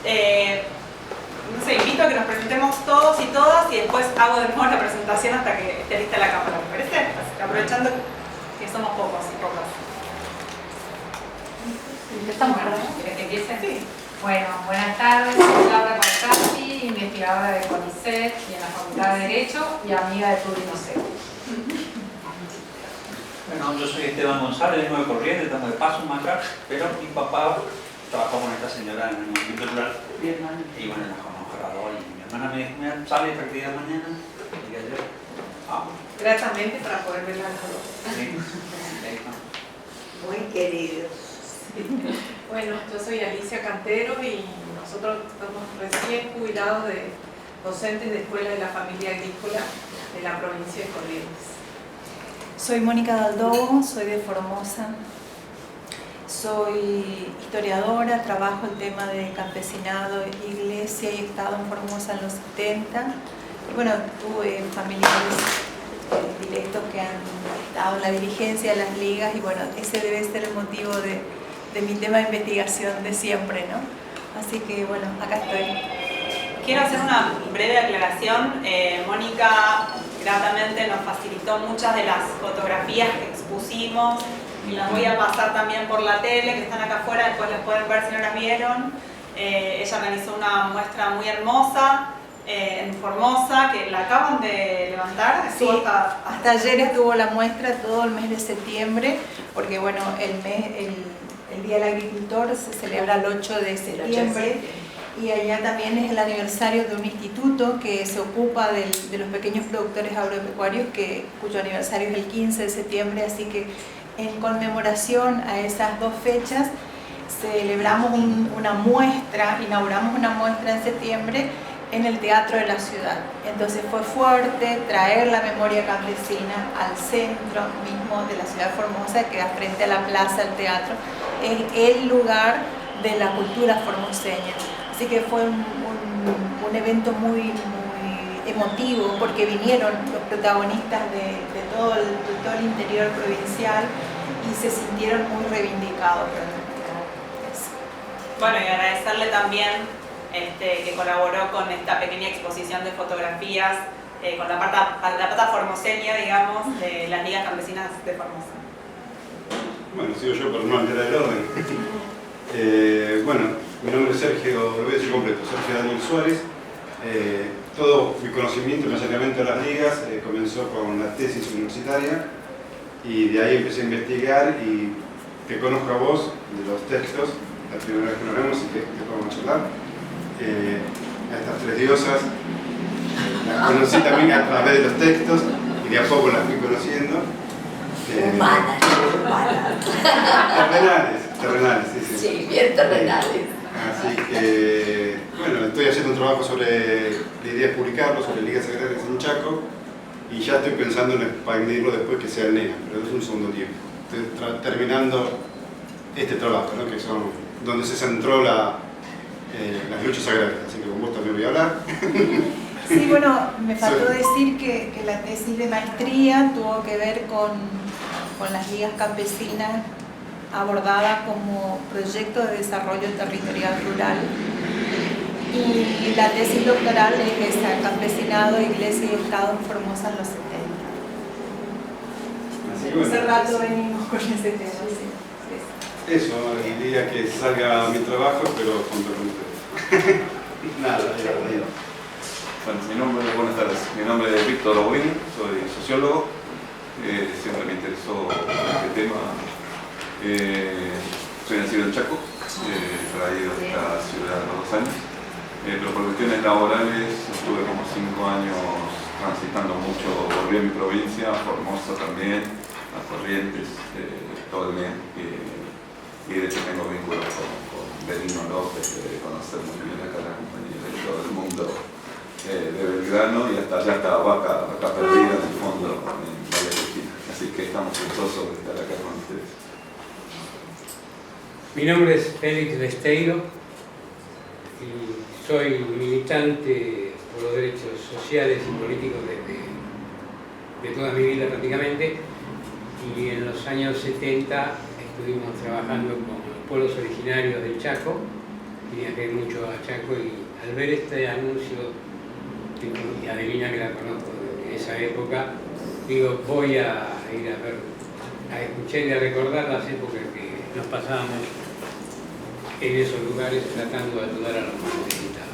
No sé, invito a que nos presentemos todos y todas y después hago de nuevo la presentación hasta que esté lista la cámara, ¿me parece? Así que aprovechando que somos pocos y pocas. ¿Empezamos, verdad? ¿Quieres que empiece? Sí. Bueno, buenas tardes, soy Laura Palcati, investigadora de CONICET y en la Facultad de Derecho y amiga de Turinocet. Bueno, yo soy Esteban González, vengo de Corrientes, estamos de paso más acá, pero mi papá trabajó con esta señora en el movimiento rural y bueno, la conozco a las dos y mi hermana me dijo, mira, sale esta actividad mañana y yo, vamos. Gratamente para poder verla a las dos. Sí. Muy queridos. Bueno, yo soy Alicia Cantero y nosotros estamos recién jubilados de docentes de Escuela de la Familia Agrícola de la provincia de Corrientes. Soy Mónica Daldobo, soy de Formosa, soy historiadora, trabajo el tema de campesinado, iglesia y Estado en Formosa en los 70. Y bueno, tuve familiares directos que han estado en la dirigencia de las ligas y bueno, ese debe ser el motivo de mi tema de investigación de siempre, ¿no? Así que bueno, acá estoy. Quiero hacer una breve aclaración. Mónica gratamente nos facilitó muchas de las fotografías que expusimos y las voy a pasar también por la tele, que están acá afuera, después las pueden ver si no las vieron. Ella organizó una muestra muy hermosa en Formosa, que la acaban de levantar. Sí, hasta ayer estuvo la muestra todo el mes de septiembre, porque bueno, el Día del Agricultor se celebra el 8 de septiembre. Y allá también es el aniversario de un instituto que se ocupa de los pequeños productores agropecuarios, cuyo aniversario es el 15 de septiembre, así que en conmemoración a esas dos fechas celebramos una muestra, inauguramos una muestra en septiembre en el Teatro de la Ciudad. Entonces fue fuerte traer la memoria campesina al centro mismo de la ciudad de Formosa, que da frente a la plaza del teatro, es el lugar de la cultura formoseña. Así que fue un evento muy emotivo porque vinieron los protagonistas de todo el interior provincial y se sintieron muy reivindicados. Bueno, y agradecerle también que colaboró con esta pequeña exposición de fotografías con la pata formoseña, digamos, de las ligas campesinas de Formosa. Bueno, sigo yo para no alterar el orden. Bueno, mi nombre es Sergio, lo voy a decir completo, Sergio Daniel Suárez. Todo mi conocimiento, mi acercamiento a las ligas comenzó con la tesis universitaria y de ahí empecé a investigar y te conozco a vos de los textos, la primera vez que nos vemos y que podemos charlar. A estas tres diosas las conocí también a través de los textos y de a poco las fui conociendo. Humanas. Terrenales, sí. Sí, bien terrenales. Así que, bueno, estoy haciendo un trabajo sobre, la idea es publicarlo, sobre ligas agrarias en Chaco, y ya estoy pensando en expandirlo después que sea en NEA, pero es un segundo tiempo. Estoy terminando este trabajo, ¿no? Que son donde se centró las luchas agrarias, así que con vos también voy a hablar. Sí, bueno, me faltó decir que la tesis de maestría tuvo que ver con las ligas campesinas abordada como proyecto de desarrollo territorial rural y la tesis doctoral es esa, campesinado, iglesia y Estado en Formosa en los 70. Así que bueno, Hace rato venimos con ese tema, sí. Eso, el día que salga mi trabajo, pero junto con ustedes. Nada, ya. Bueno, buenas tardes. Mi nombre es Víctor Obuin, soy sociólogo. Siempre me interesó este tema. Soy nacido en Chaco, traído de esta ciudad a los 2 años, pero por cuestiones laborales estuve como 5 años transitando mucho, volví a mi provincia, a Formosa también, a Corrientes, todo el mes, y de hecho tengo vínculos con Benigno López, de conocer muy bien acá la compañía de todo el mundo de Belgrano, y hasta allá está Vaca Perdida en el fondo, en Valle Cristina. Así que estamos gustosos de estar acá con ustedes. Mi nombre es Félix Besteiro y soy militante por los derechos sociales y políticos de toda mi vida prácticamente, y en los años 70 estuvimos trabajando con los pueblos originarios del Chaco tenía que ir mucho a Chaco y al ver este anuncio, y adivina que la conozco de esa época, digo, voy a ir a ver, a escuchar y a recordar las épocas que nos pasábamos en esos lugares tratando de ayudar a los más necesitados.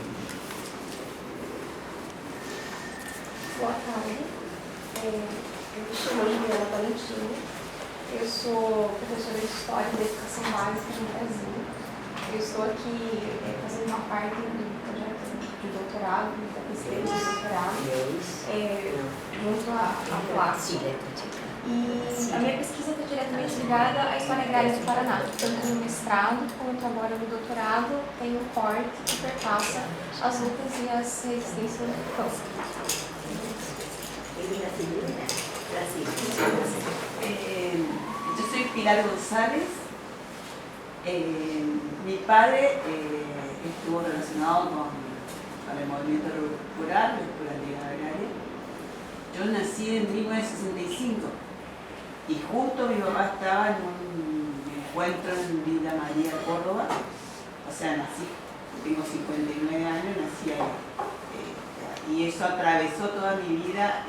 Boa tarde, eu me chamo Juliana Valentino, eu sou professora de História da Educação Básica no Brasil. Eu estou aqui fazendo uma parte do projeto de doutorado, da pesquisa de doutorado, junto à classe. E a minha pesquisa está diretamente ligada à história agrária do Paraná, tanto no mestrado quanto agora no doutorado tem um corte que perpassa as lutas e as resistências do campo. Yo soy Pilar González. Mi padre estuvo relacionado con el movimiento rural, la ruralidad agraria. Yo nací en 1965 y justo mi papá estaba en un encuentro en Villa María, Córdoba. O sea, nací, tengo 59 años, nací ahí. Y eso atravesó toda mi vida.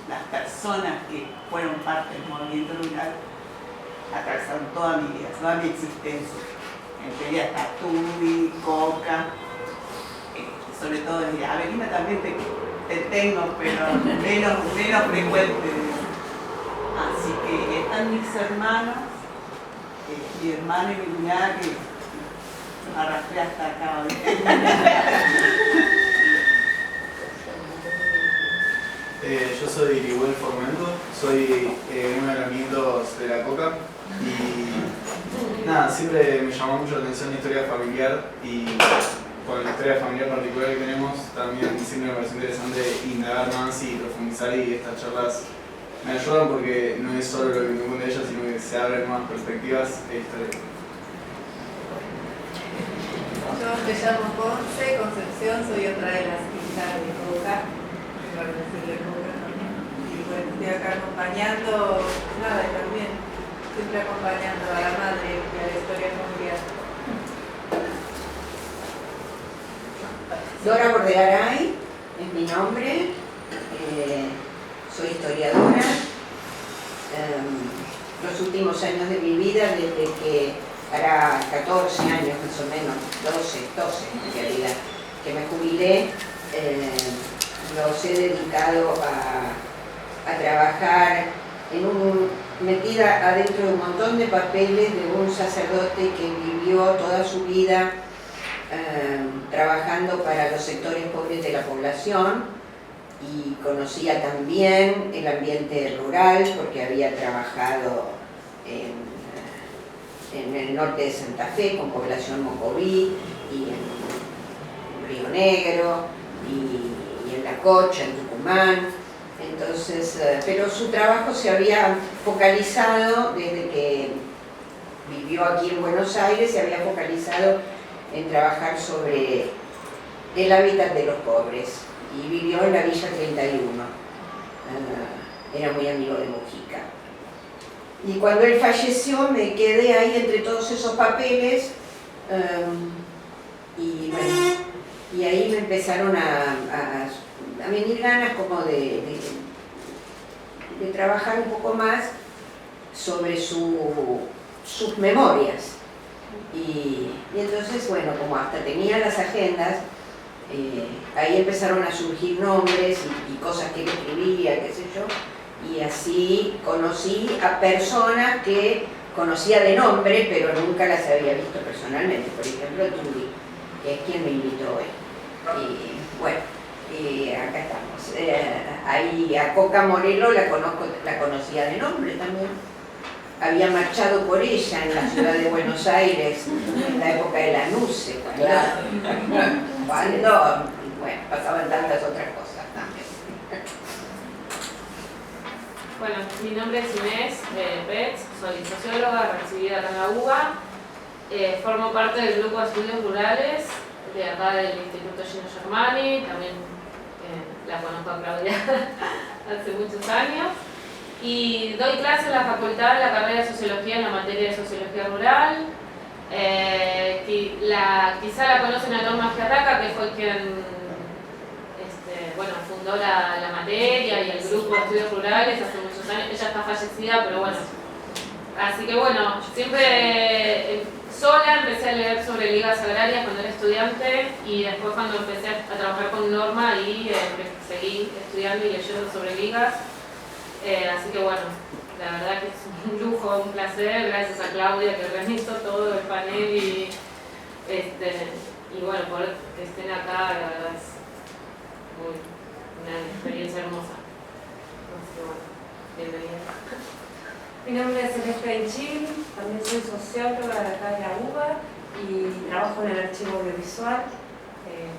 Las personas que fueron parte del movimiento rural atravesaron toda mi vida, toda mi existencia. Entre ellas Tatubi, Coca, sobre todo desde Avelina también te tengo, pero menos frecuente. Así que están mis hermanos, mi hermana y mi cuñada que arrastré hasta acá. Yo soy Iguel Formento, soy uno de los nietos de la Coca y nada, siempre me llamó mucho la atención la historia familiar y con la historia familiar particular que tenemos también siempre me pareció interesante indagar más y profundizar y estas charlas me ayudan porque no es solo lo que me cuenta ella, sino que se abren más perspectivas e historias. Yo me llamo Concepción, soy otra de las hijas de Coca. Y bueno, estoy acá acompañando, nada, y también siempre acompañando a la madre y a la historia familiar. Dora Bordegaray es mi nombre, soy historiadora. Los últimos años de mi vida, desde que hará 14 años más o menos, 12 en realidad, que me jubilé, los he dedicado a trabajar metida adentro de un montón de papeles de un sacerdote que vivió toda su vida trabajando para los sectores pobres de la población y conocía también el ambiente rural porque había trabajado en el norte de Santa Fe con población mocoví y en Río Negro y en La Cocha, en Tucumán. Entonces, pero su trabajo se había focalizado desde que vivió aquí en Buenos Aires, se había focalizado en trabajar sobre el hábitat de los pobres y vivió en la Villa 31. Era muy amigo de Mujica. Y cuando él falleció me quedé ahí entre todos esos papeles y bueno, y ahí me empezaron a venir ganas como de trabajar un poco más sobre sus memorias. Y entonces, bueno, como hasta tenía las agendas, ahí empezaron a surgir nombres y cosas que él escribía, qué sé yo, y así conocí a personas que conocía de nombre, pero nunca las había visto personalmente. Por ejemplo, Tuli, que es quien me invitó hoy. Y bueno, acá estamos. Ahí a Coca Morelo la conocía de nombre también. Había marchado por ella en la ciudad de Buenos Aires en la época de la NUCE, cuando bueno, pasaban tantas otras cosas también. Bueno, mi nombre es Inés Pérez, soy socióloga recibida acá en la UBA. Formo parte del grupo de estudios rurales de acá del Instituto Gino Germani, también la conozco a Claudia hace muchos años. Y doy clases en la facultad de la carrera de Sociología en la materia de Sociología Rural. Quizá la conocen a Norma Giarraca, que fue quien fundó la materia y el grupo de estudios rurales hace muchos años. Ella está fallecida, pero bueno. Así que bueno, siempre sola empecé a leer sobre ligas agrarias cuando era estudiante, y después cuando empecé a trabajar con Norma y seguí estudiando y leyendo sobre ligas. Así que bueno, la verdad que es un lujo, un placer, gracias a Claudia que organizó todo el panel y bueno, por que estén acá, la verdad es una experiencia hermosa. Así que bueno, bienvenida. Mi nombre es Celeste Benchil, también soy socióloga de acá de la UBA y trabajo en el archivo audiovisual.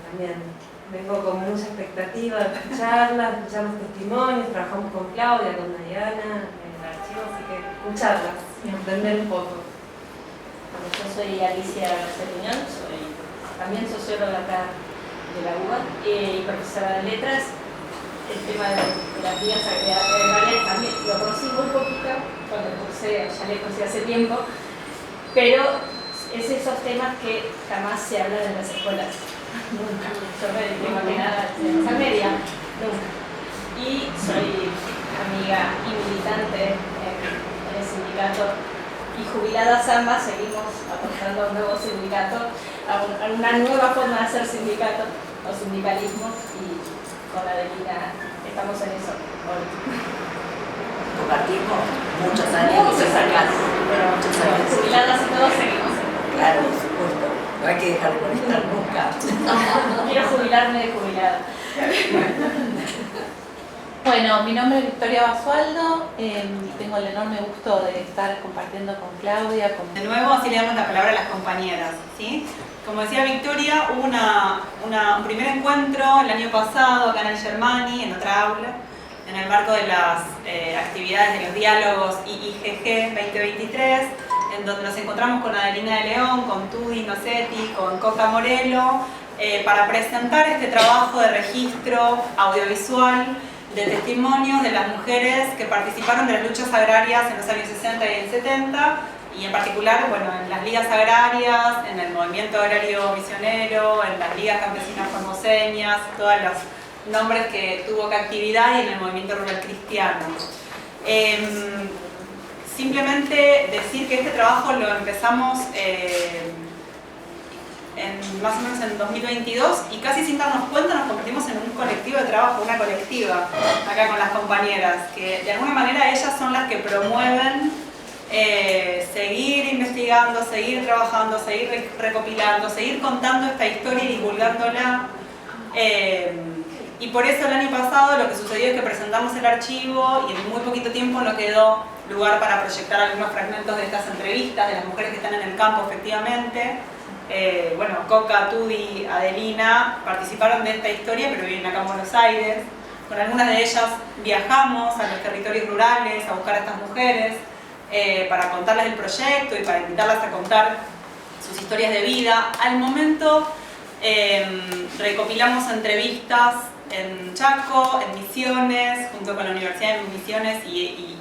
También vengo con mucha expectativa de escucharlas, escuchar los testimonios, trabajamos con Claudia, con Diana en el archivo, así que escucharlas y aprender un poco. Bueno, yo soy Alicia García, soy también socióloga acá de la UBA y profesora de letras. El tema de las vías agrarias también lo conocí muy poquito cuando cursé, ya le conocí hace tiempo, pero es esos temas que jamás se hablan en las escuelas, nunca, sobre el tema que nada en esa media, nunca. Y soy amiga y militante en el sindicato, y jubiladas ambas seguimos aportando a un nuevo sindicato, a una nueva forma de hacer sindicato o sindicalismo, y con Adelina estamos en eso. Compartimos muchos años, pero jubiladas y todos seguimos en eso. Claro, por supuesto. No hay que dejar de conectar nunca. Quiero jubilarme de jubilada. Bueno, mi nombre es Victoria Basualdo, tengo el enorme gusto de estar compartiendo con Claudia. De nuevo, así le damos la palabra a las compañeras, ¿sí? Como decía Victoria, hubo un primer encuentro el año pasado acá en el Germani, en otra aula, en el marco de las actividades de los diálogos IIGG 2023, en donde nos encontramos con Adelina de León, con Tudi Nocetti, con Coca Morelo, para presentar este trabajo de registro audiovisual de testimonios de las mujeres que participaron de las luchas agrarias en los años 60 y en 70, y en particular, bueno, en las ligas agrarias, en el movimiento agrario misionero, en las ligas campesinas formoseñas, todos los nombres que tuvo que actividad, y en el movimiento rural cristiano. Simplemente decir que este trabajo lo empezamos más o menos en 2022, y casi sin darnos cuenta nos convertimos en un colectivo de trabajo, una colectiva, acá con las compañeras, que de alguna manera ellas son las que promueven seguir investigando, seguir trabajando, seguir recopilando, seguir contando esta historia y divulgándola. Y por eso el año pasado lo que sucedió es que presentamos el archivo, y en muy poquito tiempo no quedó lugar para proyectar algunos fragmentos de estas entrevistas de las mujeres que están en el campo efectivamente. Bueno, Coca, Tudi, Adelina participaron de esta historia, pero viven acá en Buenos Aires. Con algunas de ellas viajamos a los territorios rurales a buscar a estas mujeres para contarles el proyecto y para invitarlas a contar sus historias de vida. Al momento recopilamos entrevistas en Chaco, en Misiones, junto con la Universidad de Misiones y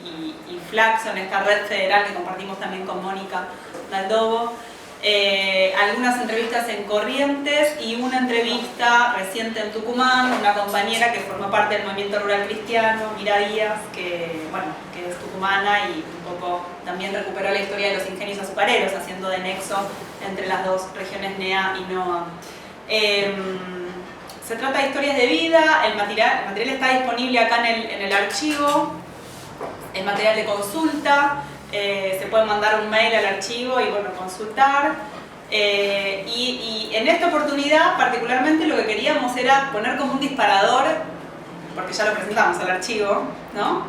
Flaxo, en esta red federal que compartimos también con Mónica Daldobo. Algunas entrevistas en Corrientes y una entrevista reciente en Tucumán, una compañera que formó parte del movimiento rural cristiano, Mira Díaz, que es tucumana y un poco también recuperó la historia de los ingenios azucareros, haciendo de nexo entre las dos regiones NEA y NOA. Se trata de historias de vida, el material está disponible acá en el archivo, el material de consulta. Se puede mandar un mail al archivo y bueno, consultar. Y en esta oportunidad particularmente lo que queríamos era poner como un disparador, porque ya lo presentamos al archivo, ¿no?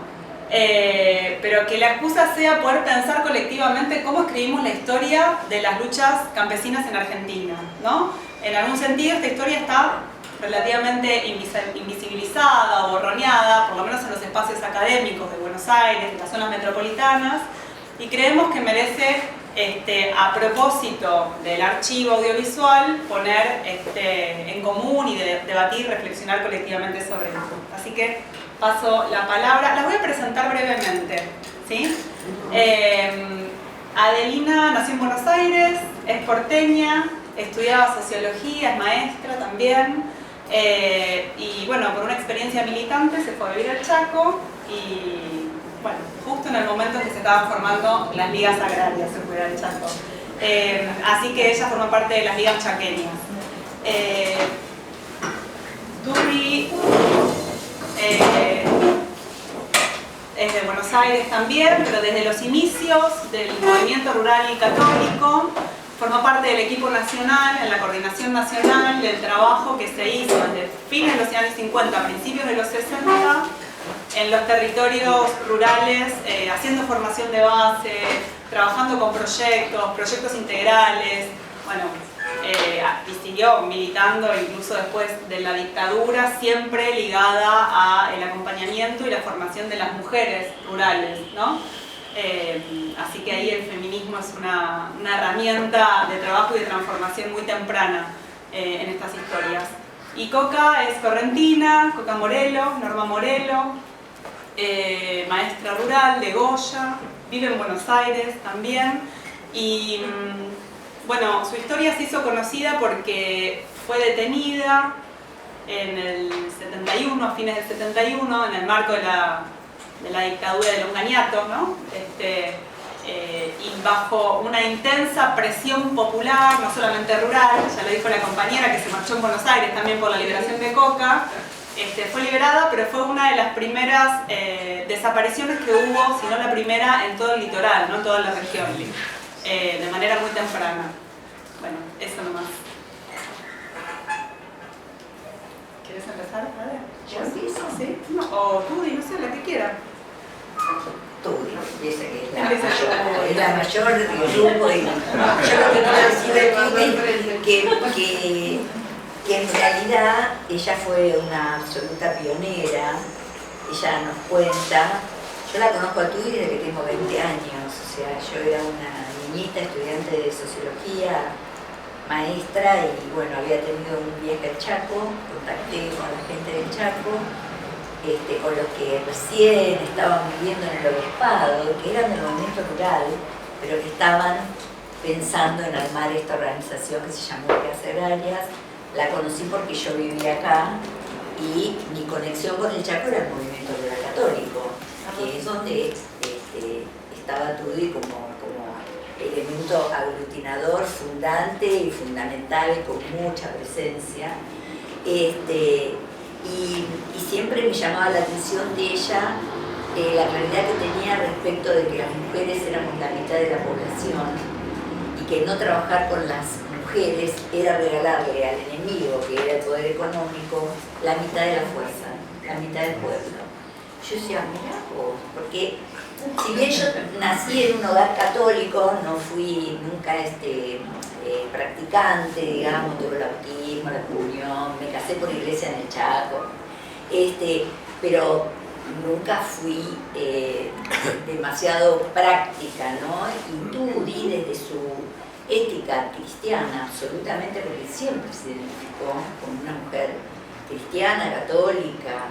Pero que la excusa sea poder pensar colectivamente cómo escribimos la historia de las luchas campesinas en Argentina, ¿no? En algún sentido esta historia está relativamente invisibilizada o borroneada, por lo menos en los espacios académicos de Buenos Aires, en las zonas metropolitanas, y creemos que merece, a propósito del archivo audiovisual, poner en común y debatir, reflexionar colectivamente sobre eso. Así que paso la palabra, las voy a presentar brevemente, ¿sí? Adelina nació en Buenos Aires, es porteña, estudiaba sociología, es maestra también, y bueno, por una experiencia militante se fue a vivir al Chaco y bueno, justo en el momento en que se estaban formando las ligas agrarias, se fue al Chaco. Así que ella forma parte de las ligas chaqueñas. Turri es de Buenos Aires también, pero desde los inicios del movimiento rural y católico formó parte del equipo nacional, en la coordinación nacional del trabajo que se hizo desde fines de los años 50 a principios de los 60 en los territorios rurales, haciendo formación de base, trabajando con proyectos integrales, bueno, y siguió militando incluso después de la dictadura, siempre ligada al acompañamiento y la formación de las mujeres rurales, ¿no? Así que ahí el feminismo es una herramienta de trabajo y de transformación muy temprana en estas historias. Y Coca es correntina, Coca Morelo, Norma Morelo, maestra rural de Goya, vive en Buenos Aires también, y bueno, su historia se hizo conocida porque fue detenida en el 71, a fines del 71, en el marco de la dictadura de Longaniato, ¿no? Y bajo una intensa presión popular, no solamente rural, ya lo dijo la compañera que se marchó en Buenos Aires también por la liberación de Coca, fue liberada, pero fue una de las primeras desapariciones que hubo, si no la primera, en todo el litoral, no en toda la región, de manera muy temprana. Bueno, eso nomás. ¿Quieres empezar? A ver. ¿Yo empiezo? ¿Sí? No, o tú, no sé, la que quiera. Tú, empieza que es la mayor del grupo y yo lo que quiero decir es que en realidad ella fue una absoluta pionera. Ella nos cuenta, yo la conozco a Tudy desde que tengo 20 años, o sea, yo era una niñita estudiante de sociología, maestra, y bueno, había tenido un viaje al Chaco, contacté con la gente del Chaco, con los que recién estaban viviendo en el obispado, que eran del movimiento rural, pero que estaban pensando en armar esta organización que se llamó Ligas Agrarias. La conocí porque yo vivía acá y mi conexión con el Chaco era el movimiento rural católico, que es donde estaba Tudy como elemento aglutinador, fundante y fundamental, con mucha presencia. Y siempre me llamaba la atención de ella la claridad que tenía respecto de que las mujeres éramos la mitad de la población y que no trabajar con las mujeres era regalarle al enemigo, que era el poder económico, la mitad de la fuerza, la mitad del pueblo. Yo decía, mira, porque si bien yo nací en un hogar católico, no fui nunca practicante, digamos, tuve el bautismo, la comunión, me casé por iglesia en el Chaco, pero nunca fui demasiado práctica, ¿no? Y Tudy, desde su ética cristiana, absolutamente, porque siempre se identificó como una mujer cristiana, católica,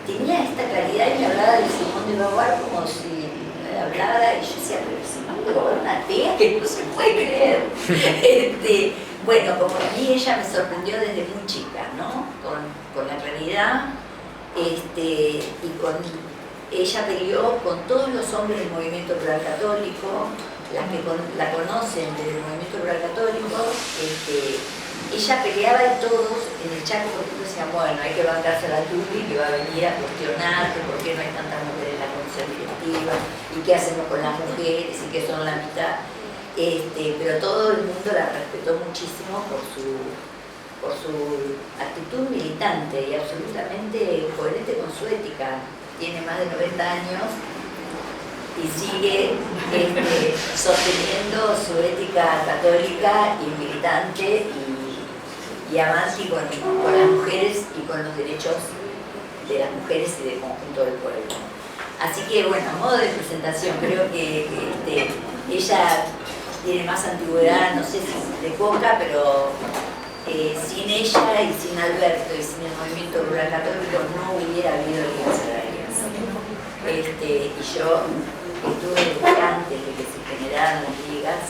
tenía esta claridad y me hablaba de Simón de Beauvoir como si me hablara, y yo decía, pero Simón de Beauvoir, una atea que no se puede creer. Bueno, como a mí ella me sorprendió desde muy chica, ¿no? Con la claridad, y ella peleó con todos los hombres del movimiento rural católico, las que la conocen desde el movimiento rural católico, ella peleaba de todos en el Chaco, porque decían, bueno, hay que bancarse a la Tudy, que va a venir a cuestionar que por qué no hay tantas mujeres en la comisión directiva, y qué hacemos con las mujeres, y que son la mitad. Pero todo el mundo la respetó muchísimo por su actitud militante y absolutamente coherente con su ética. Tiene más de 90 años y sigue sosteniendo su ética católica y militante y avance con las mujeres y con los derechos de las mujeres y del conjunto del pueblo. Así que bueno, a modo de presentación, creo que ella tiene más antigüedad, no sé si de Coca, pero sin ella y sin Alberto y sin el movimiento rural católico no hubiera habido ligas agrarias. Y yo estuve antes de que se generaran las ligas,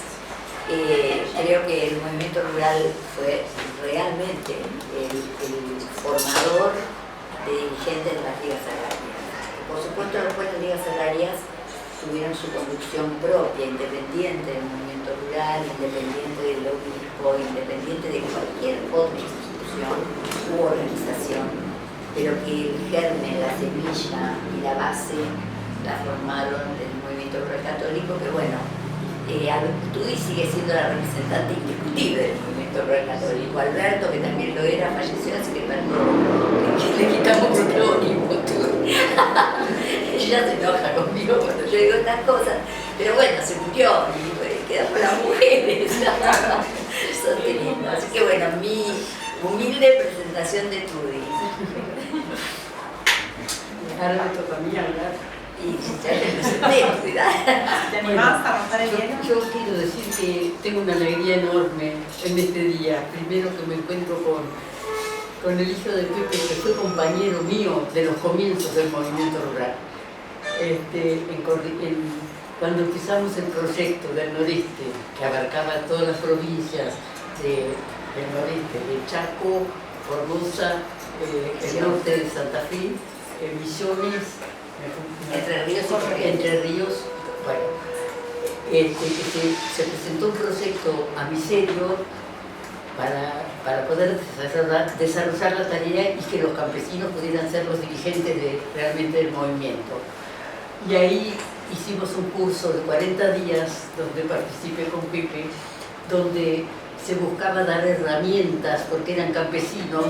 creo que el movimiento rural fue realmente el formador de dirigentes de las ligas agrarias. Por supuesto, después las ligas agrarias tuvieron su conducción propia, independiente del movimiento rural, independiente del obispo, independiente de cualquier otra institución u organización, pero que el germen, la semilla y la base la formaron el movimiento rural católico, que bueno, Albertudi sigue siendo la representante indiscutible del movimiento rural católico. Alberto, que también lo era, falleció, así que le quitamos protagonismo. Ella se enoja conmigo cuando yo digo estas cosas, pero bueno, se murió y quedamos las mujeres sosteniendo. Así que bueno, mi humilde presentación de Tudi. Ahora me toca a mí hablar. Y ya te presenté, cuidado. ¿Te animás a romper el hielo? Yo quiero decir que tengo una alegría enorme en este día. Primero que me encuentro con el hijo de Pepe, que fue compañero mío de los comienzos del movimiento rural. Cuando empezamos el proyecto del noreste, que abarcaba todas las provincias del noreste, de Chaco, Formosa, el norte de Santa Fe, Misiones, Entre Ríos, bueno, se presentó un proyecto a Miserio para poder desarrollar la tarea y que los campesinos pudieran ser los dirigentes realmente del movimiento. Y ahí hicimos un curso de 40 días donde participé con Pepe, donde se buscaba dar herramientas, porque eran campesinos,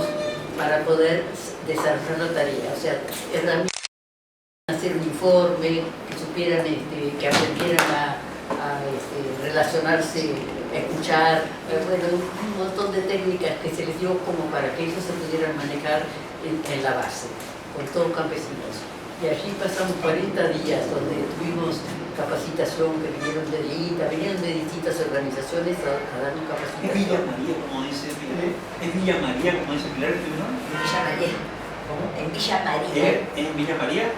para poder desarrollar la tarea, o sea, herramientas, hacer un informe, que supieran, que aprendieran a relacionarse, a escuchar, bueno, un montón de técnicas que se les dio como para que ellos se pudieran manejar en la base, con todos campesinos. Y allí pasamos 40 días donde tuvimos capacitación, que vinieron de ITA, vinieron de distintas organizaciones a darnos capacitación. ¿Es Villa María, como dice Pilar? ¿Es Villa María, como dice Pilar, el primer nombre? Villa María. ¿Cómo? En Villa María. ¿En Villa María?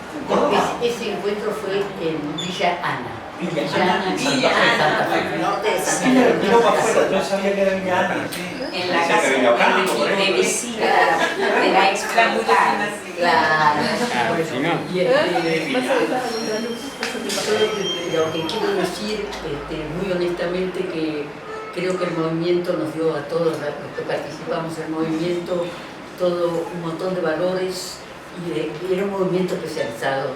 Ese encuentro fue en Villa Ana. Villa Ana, Santa Fe. Norte de Santa Fe. Miro para afuera, yo sabía que era Villa Ana, sí. En la casa de vecina de la ex facultad. Claro. Y lo que quiero decir muy honestamente, que creo que el movimiento nos dio a todos los que participamos en el movimiento todo un montón de valores, y era un movimiento especializado.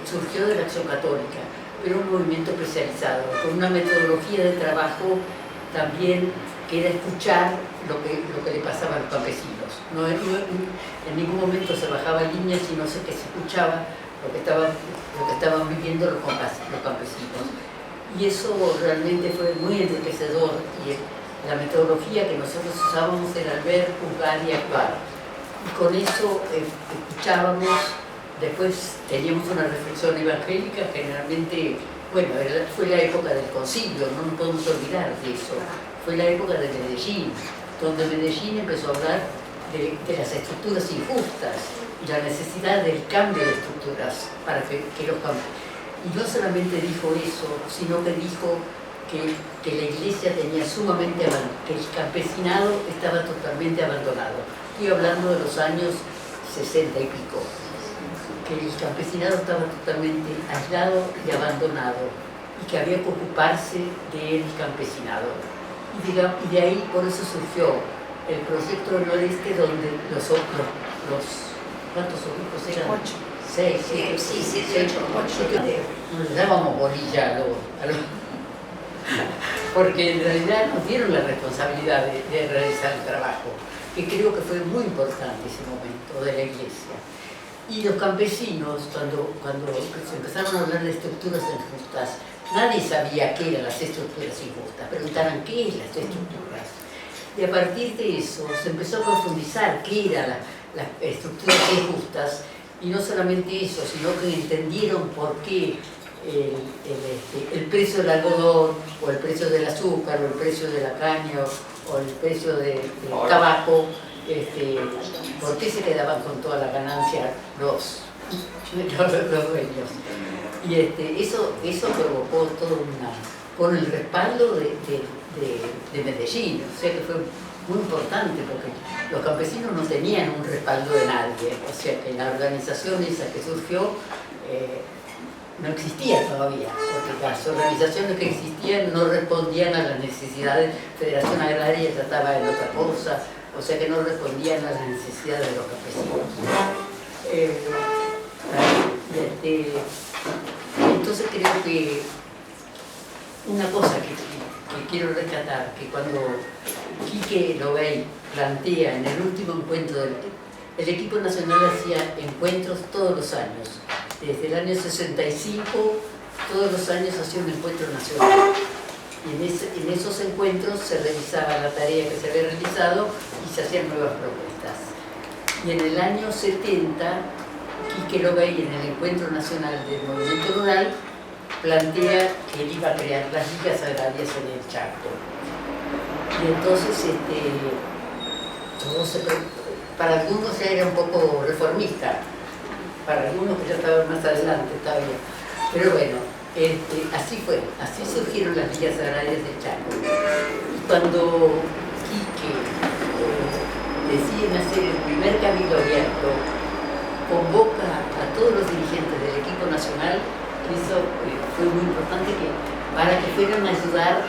Surgió de la Acción Católica, pero un movimiento especializado, con una metodología de trabajo también que era escuchar lo que le pasaba a los campesinos. En ningún momento se bajaba línea, sino que se escuchaba lo que estaban viviendo los campesinos. Y eso realmente fue muy enriquecedor, y la metodología que nosotros usábamos era ver, juzgar y actuar. Y con eso escuchábamos. Después teníamos una reflexión evangélica, generalmente, bueno, fue la época del concilio, no nos podemos olvidar de eso. Fue la época de Medellín, donde Medellín empezó a hablar de las estructuras injustas y la necesidad del cambio de estructuras para que los campesinos. Y no solamente dijo eso, sino que dijo que la iglesia tenía sumamente abandonado, que el campesinado estaba totalmente abandonado. Estoy hablando de los años 60 y pico. Que el campesinado estaba totalmente aislado y abandonado, y que había que ocuparse del campesinado. Y de ahí, por eso surgió el proyecto del noreste, donde ¿cuántos obispos eran? 8. 6, 7, 8. Nos dábamos bolilla porque en realidad nos dieron la responsabilidad de realizar el trabajo, que creo que fue muy importante ese momento de la iglesia. Y los campesinos, cuando se empezaron a hablar de estructuras injustas, nadie sabía qué eran las estructuras injustas, preguntaban qué es las estructuras. Y a partir de eso se empezó a profundizar qué eran las estructuras injustas, y no solamente eso, sino que entendieron por qué el precio del algodón, o el precio del azúcar, o el precio de la caña, o el precio del tabaco, ¿por qué se quedaban con toda la ganancia los dueños? Y eso provocó toda con el respaldo de Medellín, o sea que fue muy importante porque los campesinos no tenían un respaldo de nadie, o sea que la organización esa que surgió no existía todavía, porque las organizaciones que existían no respondían a las necesidades. Federación Agraria trataba en otra cosa, o sea que no respondían a las necesidades de los campesinos. Entonces creo que una cosa que quiero rescatar, que cuando Quique Lobey plantea en el último encuentro, el equipo nacional hacía encuentros todos los años. Desde el año 65, todos los años hacía un encuentro nacional. Y en esos encuentros se revisaba la tarea que se había realizado y se hacían nuevas propuestas. Y en el año 70, Quique Lobey, en el Encuentro Nacional del Movimiento Rural, plantea que él iba a crear las ligas agrarias en el Chaco. Y entonces, para algunos ya era un poco reformista, para algunos que ya estaban más adelante todavía. Pero bueno, así fue, así surgieron las ligas agrarias del Chaco. Y cuando Quique deciden hacer el primer cabildo abierto, convoca a todos los dirigentes del equipo nacional. Eso fue muy importante para que fueran a ayudar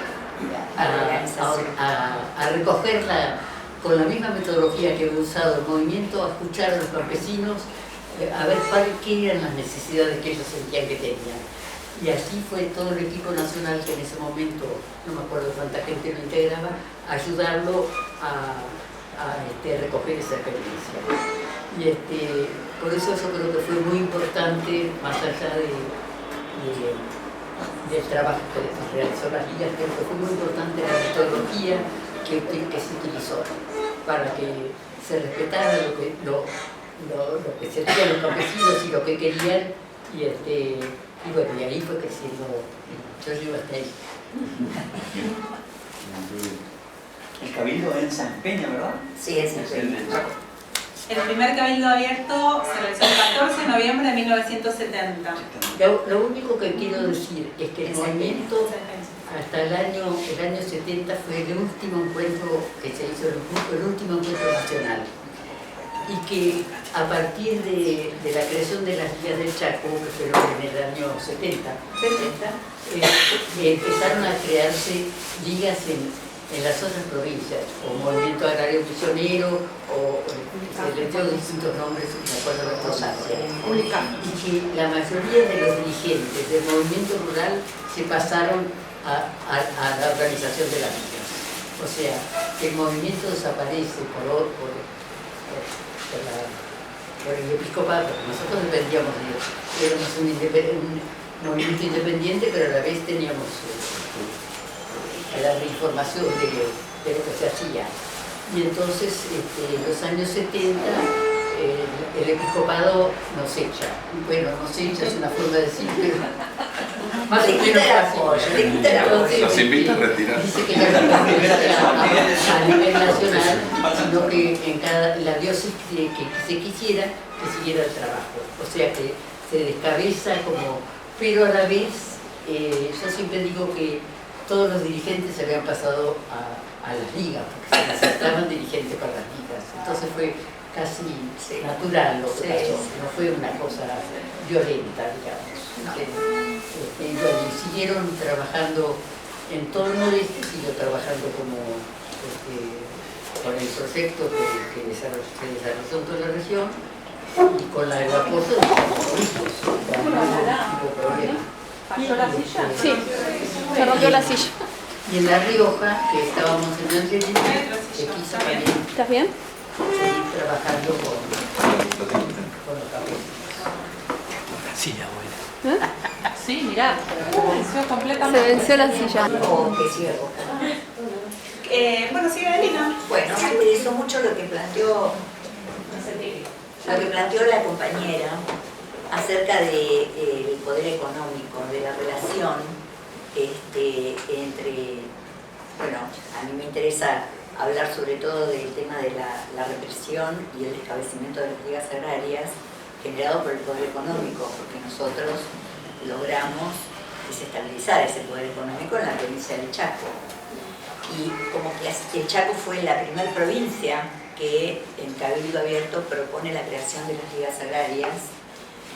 a recogerla con la misma metodología que había usado el movimiento, a escuchar a los campesinos, a ver qué eran las necesidades que ellos sentían que tenían. Y así fue todo el equipo nacional que en ese momento, no me acuerdo cuánta gente lo integraba, ayudarlo a recoger esa experiencia. Y por eso yo creo que fue muy importante, más allá del trabajo que realizó las ligas, creo que fue muy importante la metodología que se utilizó para que se respetara lo que sentían los campesinos y lo que querían, y bueno, y ahí fue creciendo. Yo llego hasta ahí. El cabildo en San Peña, ¿verdad? Sí, es en Peña. El primer cabildo abierto se realizó el 14 de noviembre de 1970. Lo único que quiero decir es que el movimiento hasta el año 70 fue el último encuentro que se hizo, el último encuentro nacional. Y que a partir de la creación de las ligas del Chaco, que fueron en el año 70, empezaron a crearse ligas en las otras provincias, o Movimiento Agrario Misionero, o se le dio distintos nombres, me acuerdo de Rosacia. Y que la mayoría de los dirigentes del movimiento rural se pasaron a la organización de las ligas. O sea, que el movimiento desaparece por el episcopado. Nosotros dependíamos de ellos. Éramos un movimiento independiente, pero a la vez teníamos la información de lo que se hacía. Y entonces, en los años 70, el episcopado nos echa. Bueno, nos echa es una forma de decir, pero más o menos así. Nos invita a retirar. Dice que ya no a nivel nacional, sino que en la diócesis que se quisiera, que siguiera el trabajo. O sea que se descabeza como... Pero a la vez, yo siempre digo que todos los dirigentes se habían pasado a las ligas, porque se necesitaban dirigentes para las ligas. Entonces fue casi natural lo que pasó, no fue una cosa violenta, digamos. Y bueno, siguieron trabajando en torno de siguió trabajando como con el proyecto que se desarrolló en toda la región y con el apoyo de los políticos. No hubo problema. ¿Pasó la silla? Sí, se rompió la silla. Y en La Rioja, que estábamos en Angelina, que quiso también ¿Estás bien? seguir trabajando con los campesinos. Sí, abuela. Sí, mirá, se venció completamente. Se venció la silla. Oh, qué ciego. Bueno, sigue Elina. Bueno, me interesó mucho lo que planteó la compañera acerca del poder económico, de la relación entre, bueno, a mí me interesa hablar sobre todo del tema de la represión y el establecimiento de las ligas agrarias generado por el poder económico, porque nosotros logramos desestabilizar ese poder económico en la provincia del Chaco. Y como que el Chaco fue la primera provincia que en Cabildo Abierto propone la creación de las ligas agrarias,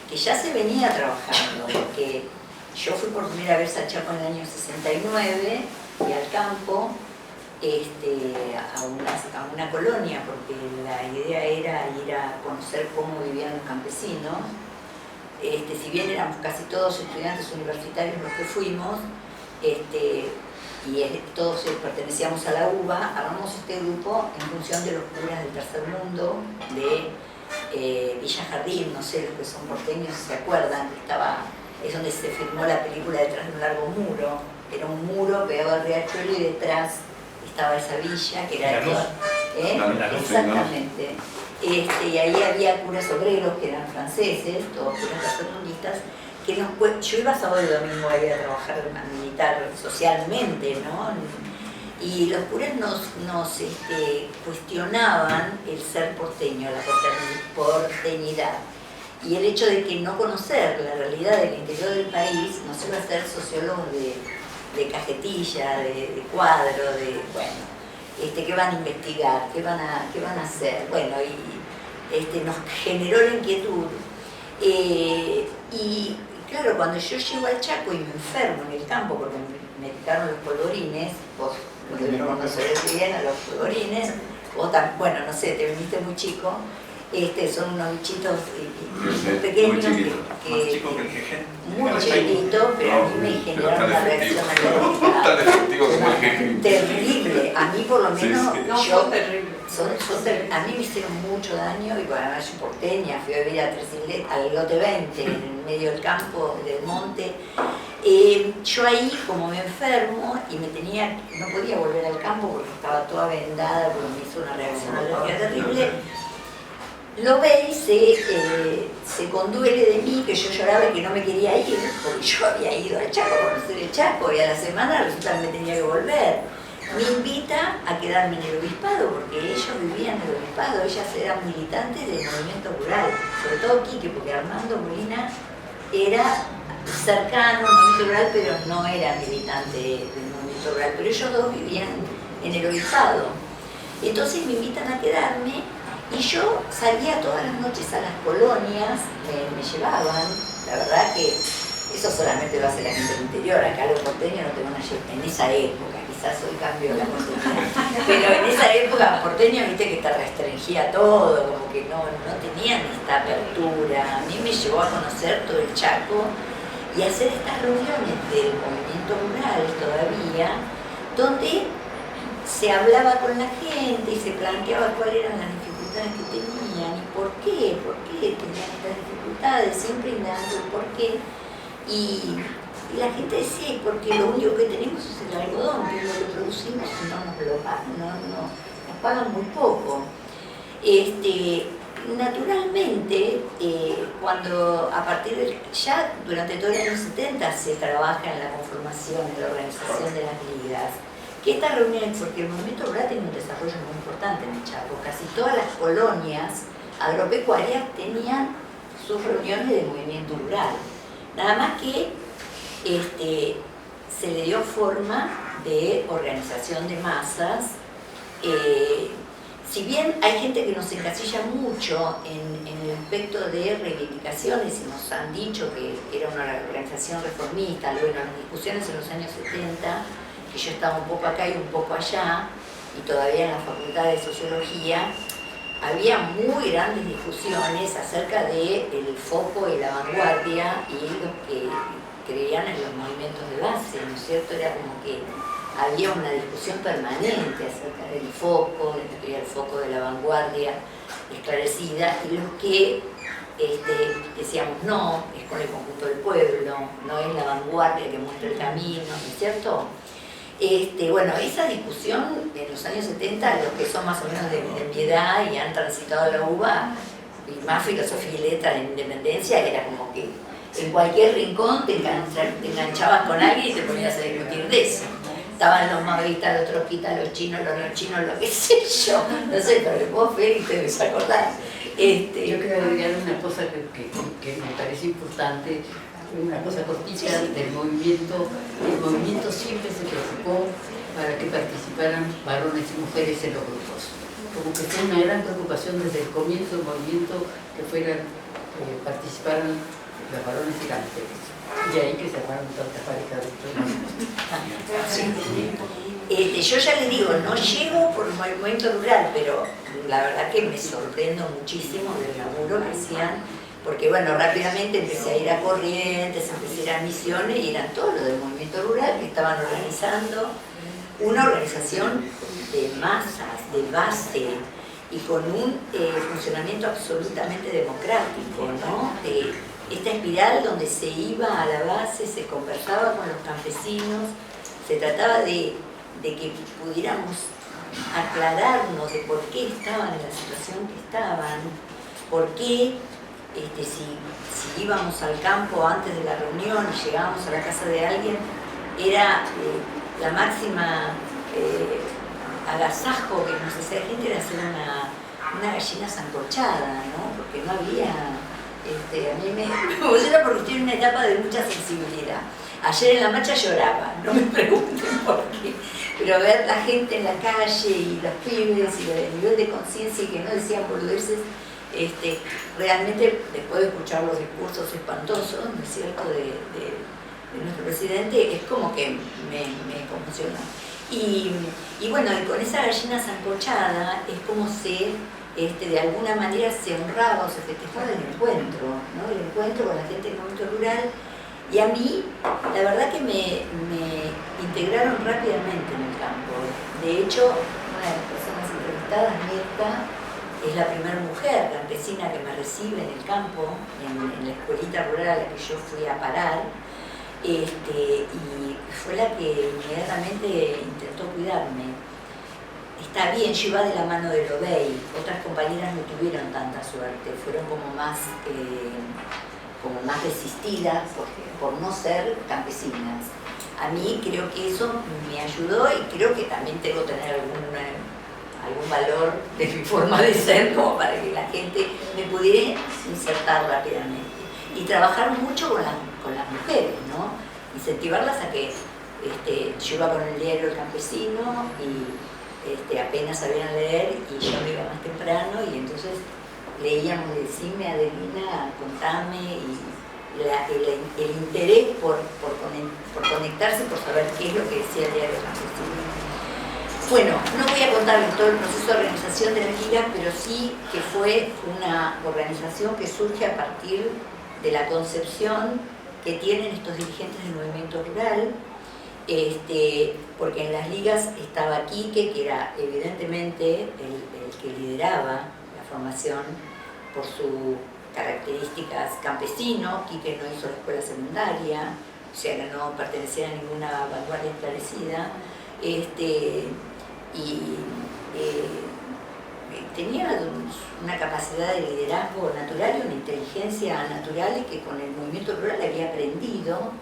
que ya se venía trabajando, porque yo fui por primera vez al Chaco en el año 69 y al campo, a una colonia, porque la idea era ir a conocer cómo vivían los campesinos. Si bien éramos casi todos estudiantes universitarios los que fuimos, y todos pertenecíamos a la UBA, armamos este grupo en función de los curas del tercer mundo, de Villa Jardín, no sé, los que son porteños se acuerdan, es donde se filmó la película Detrás de un largo muro. Era un muro pegado al riachuelo y detrás estaba esa villa, que era exactamente. Y ahí había curas obreros que eran franceses, todos curas tercermundistas, que yo iba sábado y domingo ahí a trabajar, a militar socialmente, ¿no? Y los curas nos cuestionaban el ser porteño, la porteñidad. Y el hecho de que no conocer la realidad del interior del país nos iba a ser sociólogos de cajetilla, de cuadro, ¿qué van a investigar? ¿Qué van a hacer? Bueno, y nos generó la inquietud. Y claro, cuando yo llego al Chaco y me enfermo en el campo porque me picaron los polvorines, vos lo debes conocer bien a los polvorines, bueno, no sé, te viniste muy chico, son unos bichitos pequeños, más chico que el jeje. muy chiquitito, pero a mí me generaron una reacción alérgica terrible. A mí por lo menos, a mí me hicieron mucho daño, y bueno, yo soy porteña, fui a vivir al lote 20, en el medio del campo, del monte. Yo ahí, como me enfermo y no podía volver al campo porque estaba toda vendada, porque me hizo una reacción alérgica terrible, lo ve y se conduele de mí, que yo lloraba y que no me quería ir, porque yo había ido al Chaco a conocer el Chaco, y a la semana resulta que me tenía que volver. Me invita a quedarme en el obispado, porque ellos vivían en el obispado, ellas eran militantes del movimiento rural, sobre todo Quique, porque Armando Molina era cercano al movimiento rural, pero no era militante del movimiento rural, pero ellos dos vivían en el obispado. Entonces me invitan a quedarme, y yo salía todas las noches a las colonias, me llevaban, la verdad que eso solamente lo hace la gente del interior, acá los porteños no te van a llevar, en esa época, quizás hoy cambio la porteña, pero en esa época porteño, viste que te restringía todo, como que no tenían esta apertura. A mí me llevó a conocer todo el Chaco y hacer estas reuniones del movimiento rural todavía, donde se hablaba con la gente y se planteaba cuáles eran las dificultades que tenían y por qué tenían estas dificultades, siempre indagando el por qué. Y la gente decía, porque lo único que tenemos es el algodón, que lo que producimos y no nos lo pagan, nos pagan muy poco. Naturalmente, cuando ya durante todo el año 70 se trabaja en la conformación, en la organización de las ligas, que estas reuniones, porque el movimiento rural tiene un desarrollo muy importante en el Chaco, casi todas las colonias agropecuarias tenían sus reuniones de movimiento rural, nada más que se le dio forma de organización de masas. Si bien hay gente que nos encasilla mucho en el aspecto de reivindicaciones y nos han dicho que era una organización reformista, luego en las discusiones en los años 70, que yo estaba un poco acá y un poco allá, y todavía en la Facultad de Sociología, había muy grandes discusiones acerca del foco y la vanguardia y los que creían en los movimientos de base, ¿no es cierto? Era como que había una discusión permanente acerca del foco, de la teoría del foco, de la vanguardia esclarecida, y los que decíamos no, es con el conjunto del pueblo, no es la vanguardia que muestra el camino, ¿no es cierto? Bueno, esa discusión en los años 70, los que son más o menos de mi edad y han transitado la UBA, y más filosofía y letras de independencia, era como que en cualquier rincón te enganchabas con alguien y te ponías a discutir de eso. Estaban los maoístas, los trotskistas, los chinos, lo que sé yo, no sé, pero vos, Félix, te debes acordar. Yo quiero agregar una cosa que me parece importante. una cosa cortita del movimiento. El movimiento siempre se preocupó para que participaran varones y mujeres en los grupos. Como que fue una gran preocupación desde el comienzo del movimiento que participaran los varones y las mujeres. Y ahí que se armaron tantas parejas de Yo ya le digo, no llego por el movimiento rural, pero la verdad que me sorprendo muchísimo del laburo que hacían, porque bueno, rápidamente empecé a ir a Corrientes, empecé a ir a Misiones y eran todos los del movimiento rural que estaban organizando una organización de masas, de base y con un funcionamiento absolutamente democrático, ¿no? Esta espiral donde se iba a la base, se conversaba con los campesinos, se trataba de que pudiéramos aclararnos de por qué estaban en la situación que estaban, por qué si íbamos al campo antes de la reunión y llegábamos a la casa de alguien, era la máxima agasajo que nos hacía la gente era hacer una gallina sancochada, ¿no? Porque no había... a mí me emociona porque estoy en una etapa de mucha sensibilidad. Ayer en la marcha lloraba, no me pregunten por qué, pero ver la gente en la calle y los pibes y el nivel de conciencia y que no decían boludeces, realmente después de escuchar los discursos espantosos, ¿no es cierto?, de nuestro presidente, es como que me conmociona. Y bueno, y con esa gallina sancochada es como se... de alguna manera se honraba o se festejaba el encuentro, ¿no? El encuentro con la gente del movimiento rural. Y a mí, la verdad que me integraron rápidamente en el campo. De hecho, una de las personas entrevistadas, Mirta, es la primera mujer campesina que me recibe en el campo, en la escuelita rural a la que yo fui a parar, y fue la que inmediatamente intentó cuidarme. Está bien, yo iba de la mano de Lobey, otras compañeras no tuvieron tanta suerte, fueron como más resistidas por no ser campesinas. A mí creo que eso me ayudó y creo que también tengo que tener algún valor de mi forma de ser como para que la gente me pudiera insertar rápidamente. Y trabajar mucho con las mujeres, ¿no? Incentivarlas a que yo iba con el diario El Campesino y apenas sabían leer y yo me iba más temprano y entonces leíamos, decime Adelina, contame, y el interés por conectarse, por saber qué es lo que decía el diario El Campesino. Bueno, no voy a contarles todo el proceso de organización de la Liga, pero sí que fue una organización que surge a partir de la concepción que tienen estos dirigentes del movimiento rural, porque en las ligas estaba Quique, que era evidentemente el que lideraba la formación por sus características campesino. Quique no hizo la escuela secundaria, o sea que no pertenecía a ninguna vanguardia esclarecida, tenía una capacidad de liderazgo natural y una inteligencia natural y que con el movimiento rural había aprendido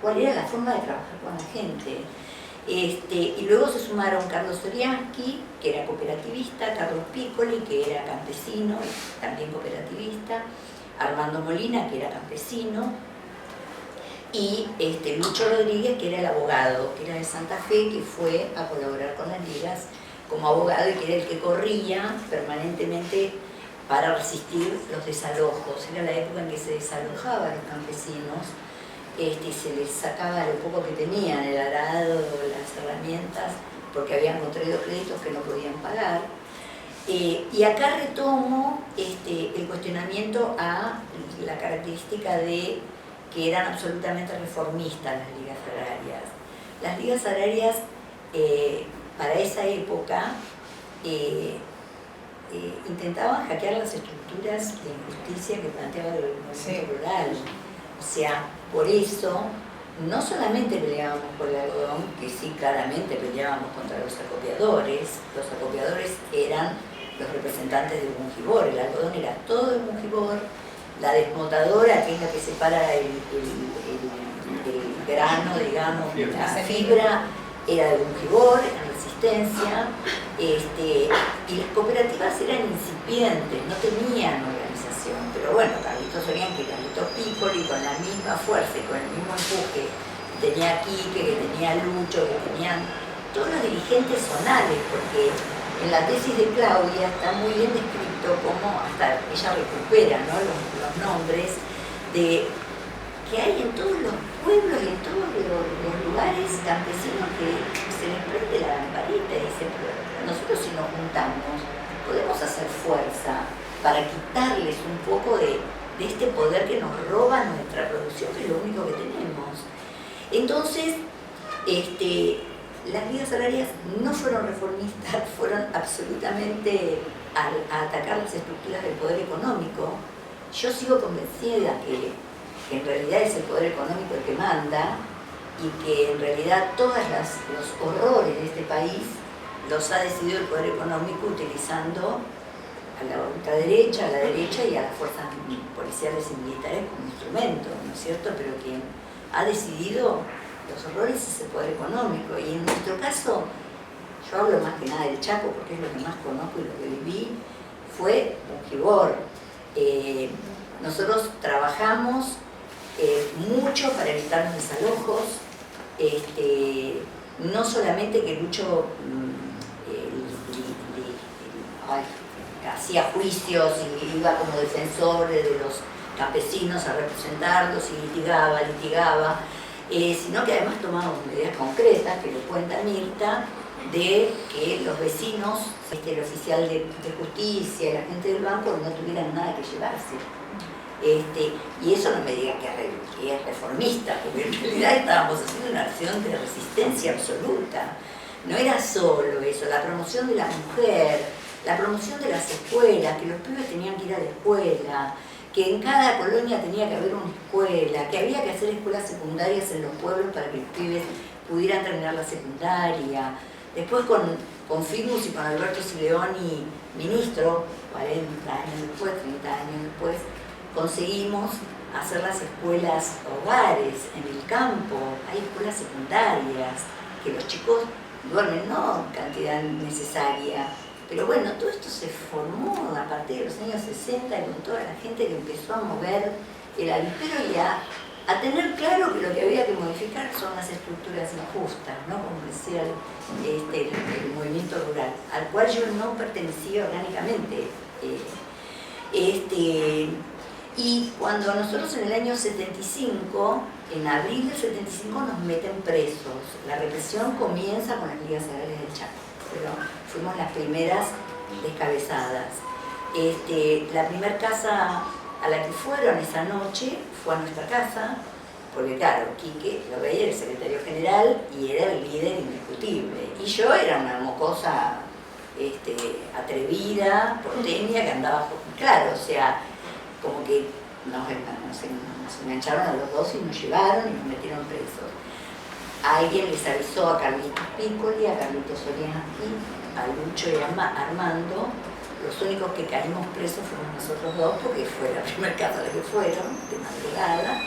cuál era la forma de trabajar con la gente. Y luego se sumaron Carlos Soriansky, que era cooperativista, Carlos Piccoli, que era campesino y también cooperativista, Armando Molina, que era campesino, y Lucho Rodríguez, que era el abogado, que era de Santa Fe, que fue a colaborar con las ligas como abogado y que era el que corría permanentemente para resistir los desalojos. Era la época en que se desalojaba a los campesinos, y se les sacaba lo poco que tenían, el arado, las herramientas, porque habían contraído créditos que no podían pagar. Y acá retomo el cuestionamiento a la característica de que eran absolutamente reformistas las ligas agrarias. Las ligas agrarias para esa época intentaban hackear las estructuras de injusticia que planteaba el movimiento rural. O sea, por eso no solamente peleábamos por el algodón, que sí claramente peleábamos contra los acopiadores eran los representantes de Bungibor, el algodón era todo de Bungibor, la desmotadora, que es la que separa el grano, digamos, la fibra, era de Bungibor, en Resistencia, y las cooperativas eran incipientes, no tenían organización. colonización. Pero bueno, Carlitos Soriano, que Carlitos Piccoli, con la misma fuerza y con el mismo empuje que tenía Quique, que tenía Lucho, que tenían todos los dirigentes zonales, porque en la tesis de Claudia está muy bien descrito cómo hasta ella recupera, ¿no?, los nombres de que hay en todos los pueblos y en todos los lugares campesinos que se les prende la lamparita y dicen, nosotros si nos juntamos podemos hacer fuerza para quitarles un poco de este poder que nos roba nuestra producción, que es lo único que tenemos. Entonces, las ligas agrarias no fueron reformistas, fueron absolutamente a atacar las estructuras del poder económico. Yo sigo convencida que en realidad es el poder económico el que manda y que en realidad todos los horrores de este país los ha decidido el poder económico utilizando a la ultraderecha, a la derecha y a las fuerzas policiales y militares como instrumento, ¿no es cierto? Pero quien ha decidido los horrores es el poder económico. Y en nuestro caso, yo hablo más que nada del Chaco porque es lo que más conozco y lo que viví, fue Ungibor. Nosotros trabajamos mucho para evitar los desalojos, no solamente que Lucho hacía juicios y iba como defensor de los campesinos a representarlos y litigaba, sino que además tomamos medidas concretas, que lo cuenta Mirta, de que los vecinos, el oficial de justicia y la gente del banco no tuvieran nada que llevarse. Y eso no me diga que es reformista, porque en realidad estábamos haciendo una acción de resistencia absoluta. No era solo eso, la promoción de la mujer, la promoción de las escuelas, que los pibes tenían que ir a la escuela, que en cada colonia tenía que haber una escuela, que había que hacer escuelas secundarias en los pueblos para que los pibes pudieran terminar la secundaria. Después con Fimus y con Alberto Sileoni, ministro, 40 años después, 30 años después, conseguimos hacer las escuelas hogares en el campo. Hay escuelas secundarias, que los chicos duermen, no en cantidad necesaria. Pero bueno, todo esto se formó a partir de los años 60 y con toda la gente que empezó a mover el avispero y a tener claro que lo que había que modificar son las estructuras injustas, ¿no? Como decía el movimiento rural, al cual yo no pertenecía orgánicamente. Y cuando nosotros en el año 75, en abril del 75 nos meten presos, la represión comienza con las ligas agrarias del Chaco, pero fuimos las primeras descabezadas. La primera casa a la que fueron esa noche fue a nuestra casa, porque claro, Quique lo veía, el secretario general, y era el líder indiscutible. Y yo era una mocosa atrevida, porteña, que andaba, claro, o sea, como que nos engancharon a los dos y nos llevaron y nos metieron presos. Alguien les avisó a Carlitos Piccoli, a Carlitos Soriano, a Lucho y a Armando. Los únicos que caímos presos fuimos nosotros dos, porque fue la primera casa a la que fueron, de madrugada.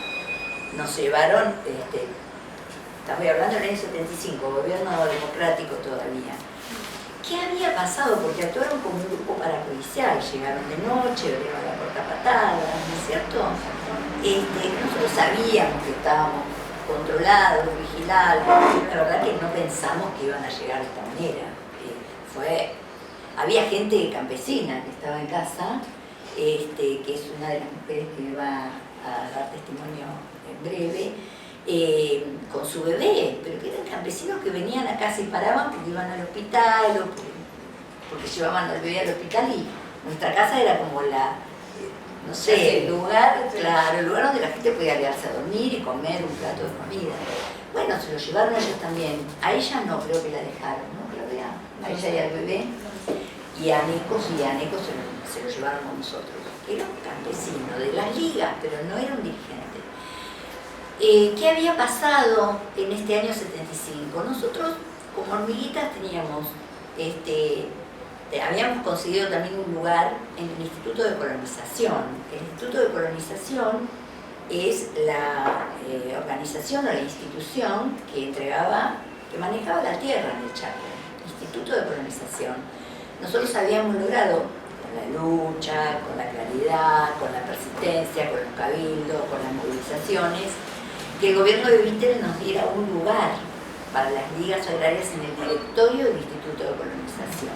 Nos llevaron, estamos hablando del año 75, gobierno democrático todavía. ¿Qué había pasado? Porque actuaron como un grupo parapolicial, llegaron de noche, abrieron la puerta patada, ¿no es cierto? Nosotros sabíamos que estábamos controlados, vigilados, la verdad que no pensamos que iban a llegar de esta manera. Había gente campesina que estaba en casa, que es una de las mujeres que va a dar testimonio en breve, con su bebé, pero que eran campesinos que venían a casa y paraban porque iban al hospital o porque llevaban al bebé al hospital, y nuestra casa era como no sé, el lugar, claro, el lugar donde la gente podía quedarse a dormir y comer un plato de comida. Bueno, se lo llevaron ellos también. A ella no, creo que la dejaron, ¿no, Claudia? A ella y al bebé. Y a Neco se lo llevaron con nosotros. Era un campesino de las ligas, pero no era un dirigente. ¿Qué había pasado en este año 75? Nosotros, como hormiguitas, teníamos, habíamos conseguido también un lugar en el Instituto de Colonización. El Instituto de Colonización es la organización o la institución que manejaba la tierra en el Chaco. Instituto de Colonización. Nosotros habíamos logrado, la lucha, con la claridad, con la persistencia, con los cabildos, con las movilizaciones, que el gobierno de Vintel nos diera un lugar para las ligas agrarias en el directorio del Instituto de Colonización.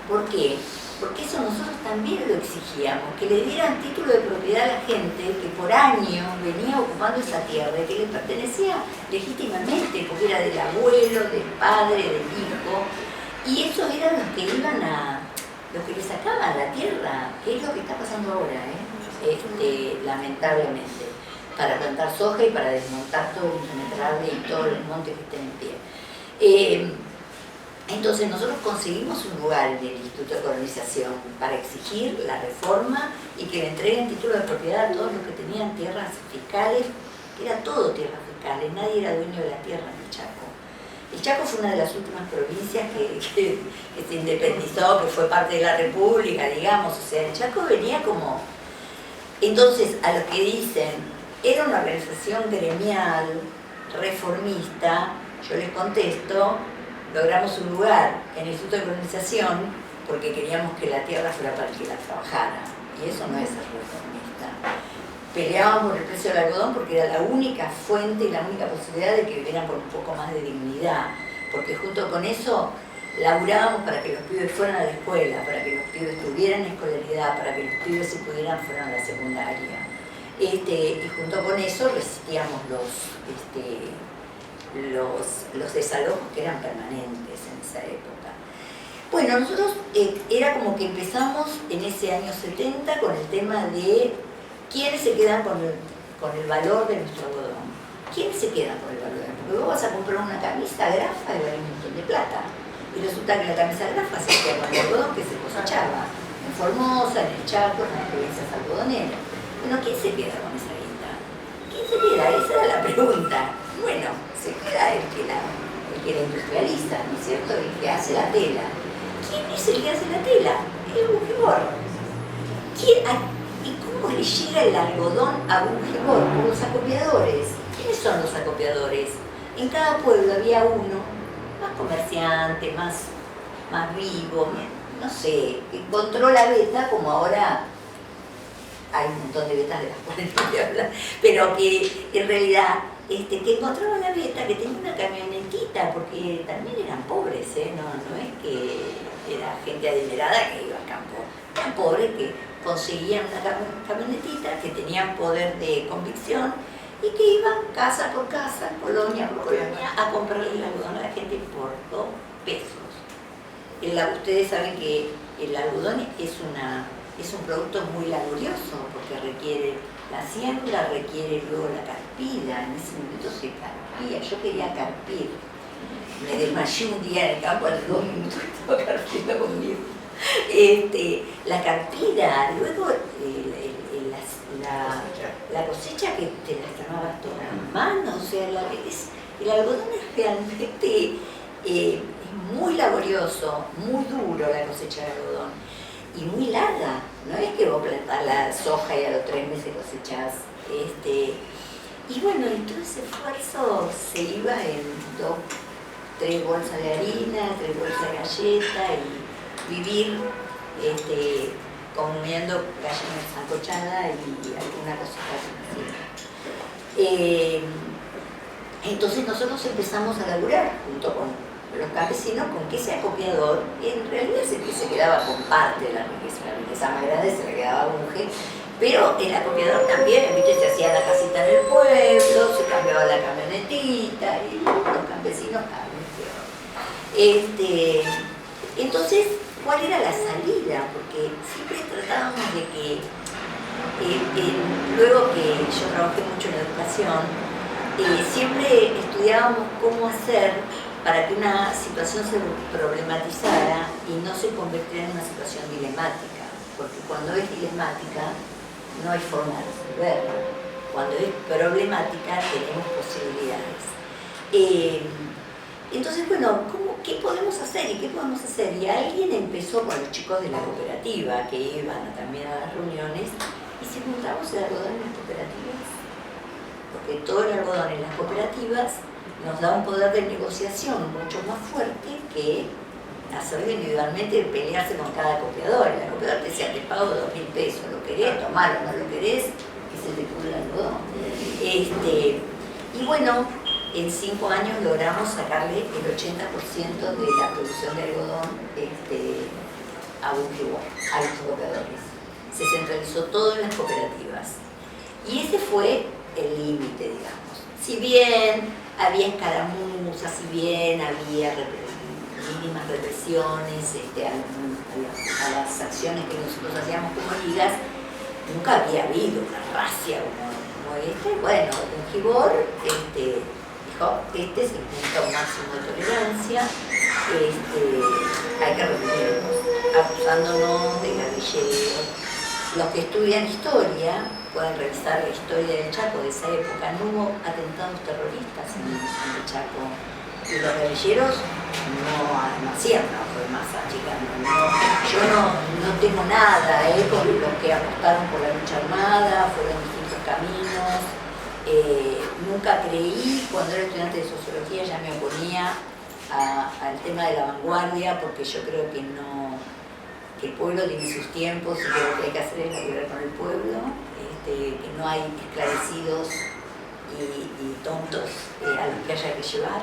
¿Por qué? Porque eso nosotros también lo exigíamos, que le dieran título de propiedad a la gente que por años venía ocupando esa tierra, que le pertenecía legítimamente, porque era del abuelo, del padre, del hijo, y esos eran los que iban a, los que le sacaban la tierra, que es lo que está pasando ahora, lamentablemente, para plantar soja y para desmontar todo lo impenetrable y todos los montes que estén en pie. Entonces nosotros conseguimos un lugar en el Instituto de Colonización para exigir la reforma y que le entreguen título de propiedad a todos los que tenían tierras fiscales, que era todo tierras fiscales, nadie era dueño de la tierra en el Chaco. El Chaco fue una de las últimas provincias que se independizó, que fue parte de la República, digamos, o sea, el Chaco venía como... Entonces, a los que dicen, era una organización gremial, reformista, yo les contesto, logramos un lugar en el Instituto de Colonización porque queríamos que la tierra fuera para el que la trabajara, y eso no es ser reformista. Peleábamos por el precio del algodón porque era la única fuente y la única posibilidad de que vivieran con un poco más de dignidad, porque junto con eso laburábamos para que los pibes fueran a la escuela, para que los pibes tuvieran escolaridad, para que los pibes si pudieran fueran a la secundaria. Y junto con eso resistíamos los desalojos que eran permanentes en esa época. Bueno, nosotros era como que empezamos en ese año 70 con el tema de quiénes se quedan con el valor de nuestro algodón. ¿Quiénes se quedan con el valor? Porque vos vas a comprar una camisa grafa y vale un montón de plata. Y resulta que la camisa grafa se queda con el algodón que se cosechaba en Formosa, en el Chaco, en las provincias algodoneras. Bueno, ¿quién se queda con esa guita? ¿Quién se queda? Esa era la pregunta. Bueno, se queda el que la industrializa, ¿no es cierto? El que hace la tela. ¿Quién es el que hace la tela? El Bujimor. ¿Y cómo le llega el algodón a Bujimor? Por los acopiadores. ¿Quiénes son los acopiadores? En cada pueblo había uno, más comerciante, más vivo, no sé, que encontró la veta, como ahora hay un montón de vetas de las cuales no voy a hablar, pero que en realidad que encontraba la veta, que tenía una camionetita, porque también eran pobres, no es que era gente adinerada que iba al campo, eran pobres que conseguían una camionetita, que tenían poder de convicción y que iban casa por casa, colonia por colonia, a comprarle el algodón a la gente por 2 pesos. Ustedes saben que el algodón es un producto muy laborioso porque requiere la siembra, requiere luego la carpida. En ese momento se carpía, yo quería carpir. Me desmayé un día en el campo a los 2 minutos que estaba carpiendo conmigo. La carpida, luego la cosecha que te la tomabas toda en mano, o sea, el algodón es realmente muy laborioso, muy duro la cosecha de algodón y muy larga. No es que vos plantás la soja y a los 3 meses cosechás. Y bueno, y todo ese esfuerzo se iba en 3 bolsas de harina, 3 bolsas de galleta y vivir comiendo gallina sancochada y alguna cosita así. Entonces nosotros empezamos a laburar junto con los campesinos con que ese acopiador en realidad es el que se quedaba con parte de la riqueza más grande se le quedaba a Bunge, pero el acopiador también, ¿viste? Se hacía la casita en el pueblo, se cambiaba la camionetita y los campesinos entonces, ¿cuál era la salida? Porque siempre tratábamos de que, luego que yo trabajé mucho en educación, siempre estudiábamos cómo hacer para que una situación se problematizara y no se convirtiera en una situación dilemática, porque cuando es dilemática no hay forma de resolverla, cuando es problemática tenemos posibilidades. Entonces, bueno, ¿qué podemos hacer y qué podemos hacer? Y alguien empezó con los chicos de la cooperativa que iban también a las reuniones y se juntamos el algodón en las cooperativas, porque todo el algodón en las cooperativas nos da un poder de negociación mucho más fuerte que hacerlo individualmente, pelearse con cada copiador. El copiador te decía, te pago 2.000 pesos, lo querés, tomalo, no lo querés, que se te pudra el algodón. Y bueno, en 5 años logramos sacarle el 80% de la producción de algodón a Bujibor, a los copiadores. Se centralizó todo en las cooperativas. Y ese fue el límite, digamos. Si bien había escaramuzas, si bien había mínimas represiones a las acciones que nosotros hacíamos como ligas, nunca había habido una racia como este. Bueno, Bujibor dijo, este es el punto máximo de tolerancia, hay que reprimirnos, acusándonos de guerrilleros. Los que estudian historia pueden revisar la historia del Chaco de esa época. No hubo atentados terroristas en el Chaco. Y los guerrilleros no hacían trabajo de masa, chicas. Yo no tengo nada con los que apostaron por la lucha armada, fueron distintos caminos. Nunca creí, cuando era estudiante de sociología ya me oponía al tema de la vanguardia, porque yo creo que el pueblo tiene sus tiempos y que lo que hay que hacer es laburar con el pueblo, que no hay esclarecidos y tontos a los que haya que llevar.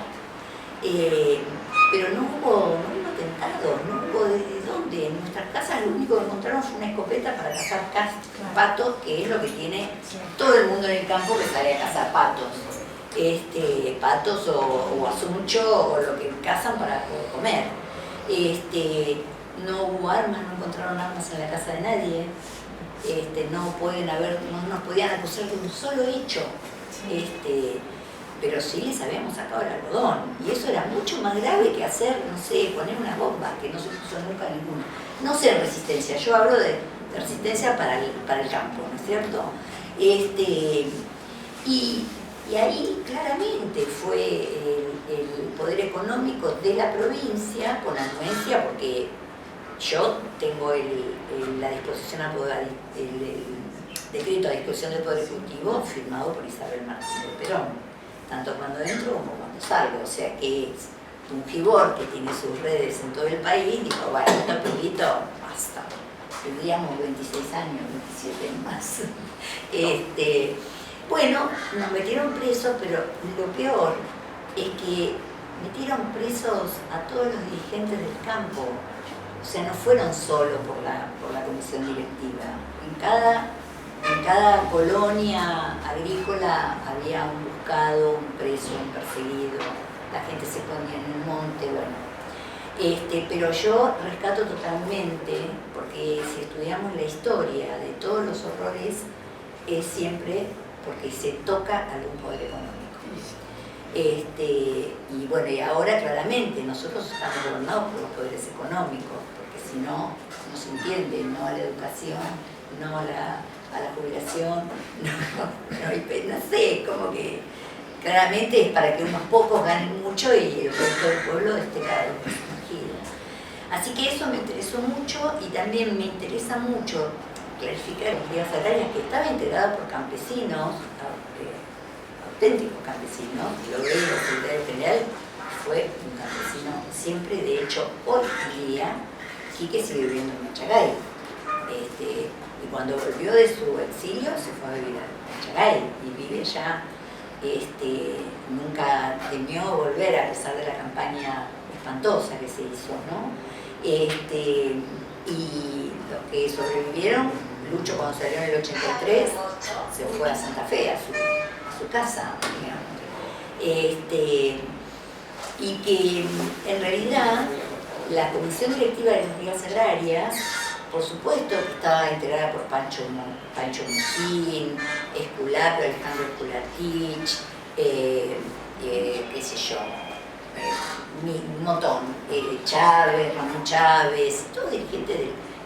Pero no hubo atentados, no hubo desde dónde. En nuestras casas lo único que encontraron fue una escopeta para cazar patos, que es lo que tiene todo el mundo en el campo que sale a cazar patos. Patos o asuncho o lo que cazan para poder comer. No hubo armas, no encontraron armas en la casa de nadie. No nos podían acusar de un solo hecho. Pero sí les habíamos sacado el algodón, y eso era mucho más grave que hacer, no sé, poner una bomba, que no se puso nunca ninguna. No sé resistencia, yo hablo de resistencia para el campo, ¿no es cierto? Y ahí claramente fue el poder económico de la provincia, con anuencia, porque yo tengo la disposición el decreto a disposición del Poder Ejecutivo firmado por Isabel Martínez de Perón, tanto cuando entro como cuando salgo. O sea que es Bujibor, que tiene sus redes en todo el país, dijo, bueno, esto pibito, basta. Vivíamos 26 años, 27 más. Bueno, nos metieron presos, pero lo peor es que metieron presos a todos los dirigentes del campo. O sea, no fueron solo por la comisión directiva. En cada colonia agrícola había un buscado, un preso, un perseguido, la gente se ponía en el monte, bueno. Pero yo rescato totalmente, porque si estudiamos la historia de todos los horrores, es siempre porque se toca algún poder económico. Y bueno, y ahora claramente nosotros estamos gobernados por los poderes económicos, porque si no, no se entiende, no a la educación, no a la jubilación, no sé, como que claramente es para que unos pocos ganen mucho y el resto del pueblo esté cada vez más sumergido. Así que eso me interesó mucho, y también me interesa mucho clarificar las ligas agrarias, que estaba integrada por campesinos, auténticos campesinos. Lo veo en el secretario general, fue un campesino siempre. De hecho, hoy día Quique sigue viviendo en Machagay. Y cuando volvió de su exilio se fue a vivir a Machagay y vive allá. Nunca temió volver a pesar de la campaña espantosa que se hizo, ¿no? Y los que sobrevivieron, Lucho cuando salió en el 83 se fue a Santa Fe, a su casa, digamos. Y que en realidad la comisión directiva de las ligas agrarias, por supuesto que estaba integrada por Pancho Mucín, Alejandro Esculatich, qué sé yo, un montón, Chávez, Ramón Chávez, todos dirigentes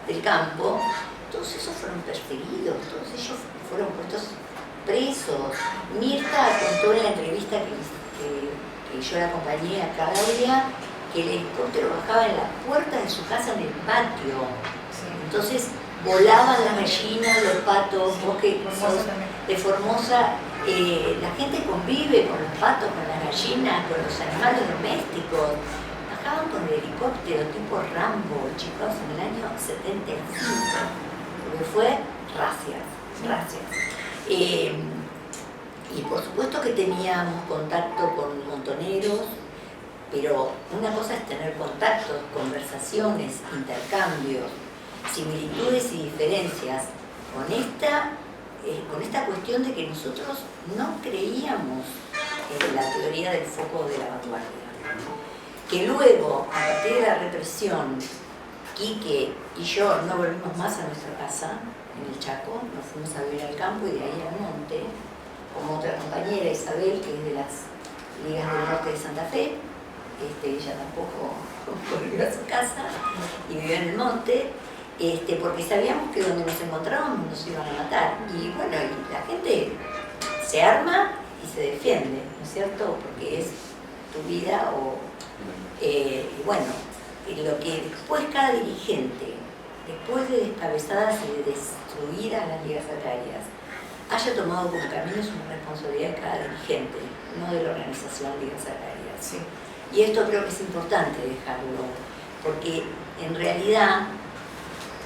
del campo. Todos esos fueron perseguidos, todos ellos fueron puestos presos. Mirta contó en la entrevista que yo la acompañé a Claudia, que el helicóptero bajaba en la puerta de su casa en el patio. Entonces volaban las gallinas, los patos, vos que sos de Formosa, la gente convive con los patos, con las gallinas, con los animales domésticos. La bajaban con el helicóptero tipo Rambo, chicos, en el año 75, porque fue gracias. Y por supuesto que teníamos contacto con montoneros, pero una cosa es tener contactos, conversaciones, intercambios, similitudes y diferencias con esta cuestión de que nosotros no creíamos en la teoría del foco de la vanguardia. Que luego, a partir de la represión, Quique y yo no volvimos más a nuestra casa en el Chaco, nos fuimos a vivir al campo y de ahí al monte, como otra compañera, Isabel, que es de las Ligas del Norte de Santa Fe. Ella tampoco volvió a su casa y vivió en el monte, porque sabíamos que donde nos encontrábamos nos iban a matar. Y bueno, y la gente se arma y se defiende, ¿no es cierto? Porque es tu vida y bueno, lo que después cada dirigente, después de descabezadas y de destruidas las ligas agrarias, haya tomado como camino es una responsabilidad de cada dirigente, no de la organización Ligas Agrarias. Sí. Y esto creo que es importante dejarlo, porque en realidad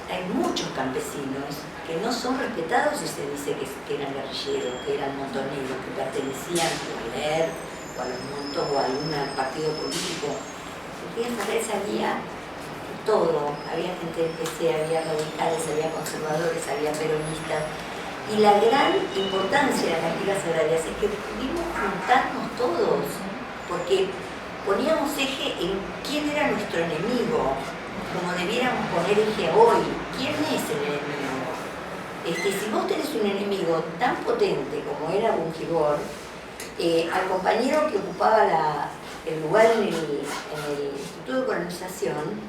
hay muchos campesinos que no son respetados y se dice que eran guerrilleros, que eran montoneros, que pertenecían a leer o a los montos o a algún partido político. Porque en realidad había todo, había gente del PC, había radicales, había conservadores, había peronistas. Y la gran importancia de las ligas agrarias es que pudimos juntarnos todos, porque poníamos eje en quién era nuestro enemigo, como debiéramos poner eje hoy. ¿Quién es el enemigo? Si vos tenés un enemigo tan potente como era Bungibor, al compañero que ocupaba el lugar en el Instituto de Colonización,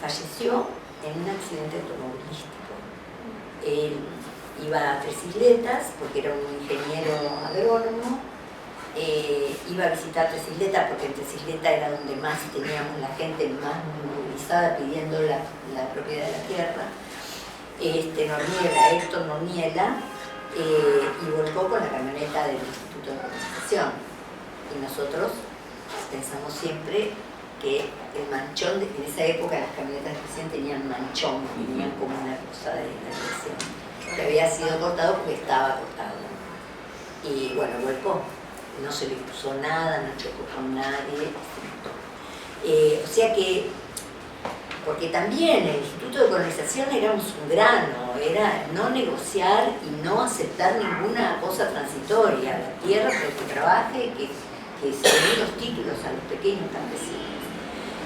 falleció en un accidente automovilístico. Él iba a Tres Isletas, porque era un ingeniero agrónomo, iba a visitar Tres Isletas porque en Tres Isletas era donde más teníamos la gente más movilizada pidiendo la propiedad de la tierra. Héctor Norniela, y volcó con la camioneta del Instituto de Colonización. Y nosotros pensamos siempre que el manchón, en esa época las camionetas recién tenían manchón, venían como una cosa de la dirección, que había sido cortado porque estaba cortado. Y bueno, volcó. No se le puso nada, no chocó con nadie. O sea que, porque también el Instituto de Colonización era un grano, era no negociar y no aceptar ninguna cosa transitoria, la tierra para que trabaje, que se den los títulos a los pequeños campesinos.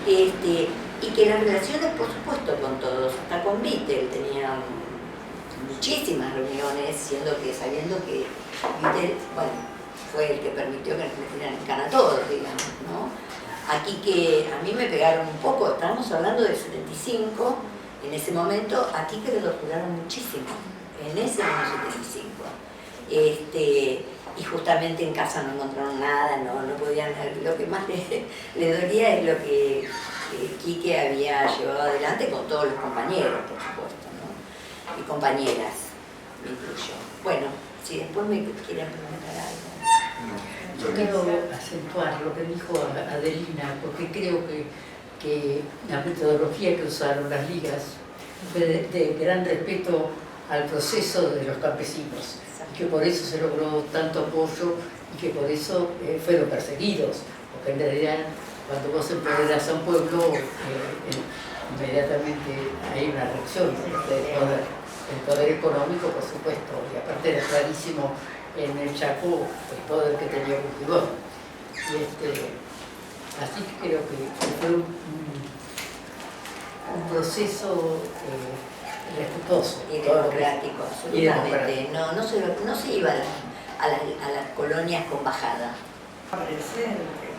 Y que las relaciones, por supuesto, con todos, hasta con Vittel tenían muchísimas reuniones, sabiendo que Vittel, bueno, fue el que permitió que nos metieran en cana a todos, digamos, ¿no? Aquí que a mí me pegaron un poco, estábamos hablando del 75, en ese momento, aquí que lo torturaron muchísimo, en ese año 75. Y justamente en casa no encontraron nada, no podían, lo que más le dolía es lo que Quique había llevado adelante con todos los compañeros, por supuesto, ¿no? Y compañeras, me incluyo. Bueno, si después me quieren preguntar algo. Yo quiero acentuar lo que dijo Adelina, porque creo que la metodología que usaron las ligas fue de gran respeto al proceso de los campesinos, y que por eso se logró tanto apoyo y que por eso fueron perseguidos, porque en realidad cuando vos empoderás a un pueblo, inmediatamente hay una reacción del poder económico, por supuesto, y aparte era clarísimo en el Chaco el poder que tenía Bungibor. Así que creo que fue un proceso respetuoso y democrático, absolutamente. No se iba a las colonias con bajada. Presente.